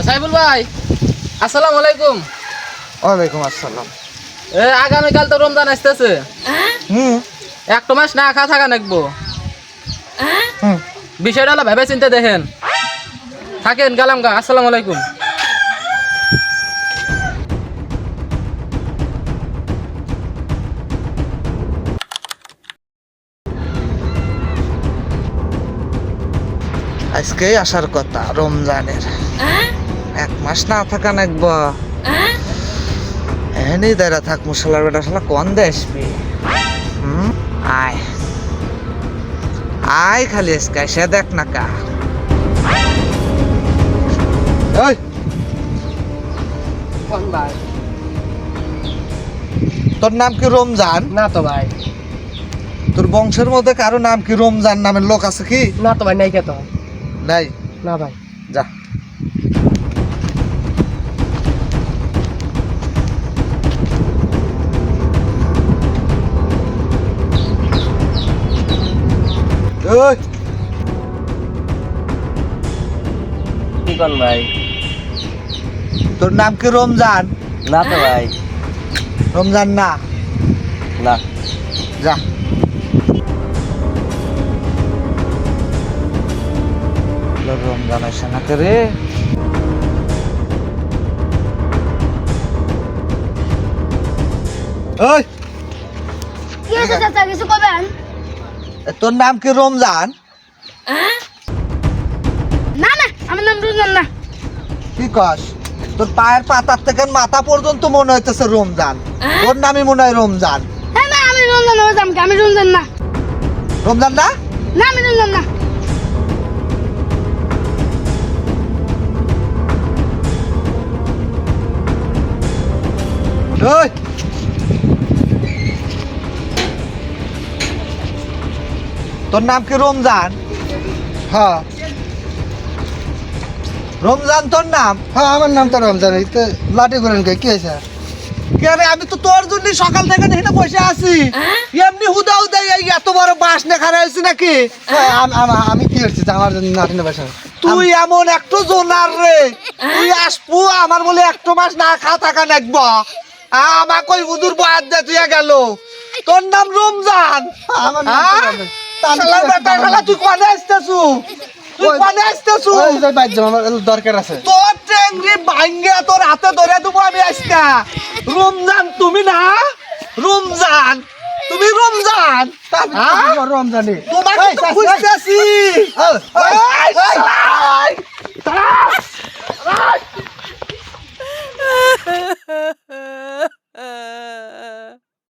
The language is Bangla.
সাইফুল ভাই, আসসালামু আলাইকুম। ওয়ালাইকুম আসসালাম। আগামীকাল তো রমজান আসতেছে। হুম একটা মাস না খা থাকা নাকবো। হুম বিষয়টা হলো ভেবে চিন্তে দেখেন। থাকেন, গেলাম গা। আসসালামু আলাইকুম। আজকেই আসার কথা রমজানের। এক মাস না থাকা নাকবো। এখানেই দাঁড়া থাক মশলার বেটা শালা কোন দেশবি। আয় আয় খালি আজকে সে দেখ না কা। ওই কোন ভাই? তোর নাম কি রমজান? না তো ভাই, তোর বংশের মধ্যে কারো নাম কি রমজান নামের লোক আছে কি? না তো ভাই, নাই কে তো। নাই? না ভাই। যা। ওই কি কোন ভাই? তোর নাম কি রমজান? না তো ভাই। রমজান না? না। যা। রমজান আসে না কে রে? ওই কি আছে চাচা, কিছু করবেন? তোর নাম কি রমজান? না না, আমার নাম রুজন না। কি কস? তোর পায়ের পাতার থেকে মাথা পর্যন্ত মনে হইতেছে রমজান। তোর নামই মনে হয় রমজান। হ্যাঁ না, আমি রুজন না, আমি রুজন না। রমজান না? না, আমি রুজন না। ওই তোর নাম কি রমজান? হ্যাঁ রমজান তোর নাম? হ্যাঁ আমার নাম তো রমজান। এই তো লাঠি করেন কি হয়েছে? কে রে? আমি তো তোর জন্য সকাল থেকে এখানে বসে আছি। এমনি হুদা হুদা এই এত বড় বাঁশ দেখা রয়েছে নাকি? হ্যাঁ, আমি কি করছি আমার জন্য লাঠি নেবার সময়? তুই এমন একটু জোনার রে। তুই আসবো আমার বলে একটু মাস না খা থাকা নাকবো। আমাকে ওই উদুর বয়াত দিয়ে তুই গেল। তোর নাম রমজান? আমার নাম তো রমজান। তা আমি শালা কি করছি? বেটা, শালা তুই কনে আসতেছু? তুই ওই- কনে আসতেছু? ওই যে বাইর যাও, আমার দরকার আছে। তোর টেংরি ভাঙ্গে তোর হাতে ধরে দেবো আমি আজকে। রমজান তুমি না? রমজান তুমি রমজান? তা আমি হ্যাঁ? কি করবো রমজানে? তোমাকে তো খুঁজতেছি। এই, এই, শালা!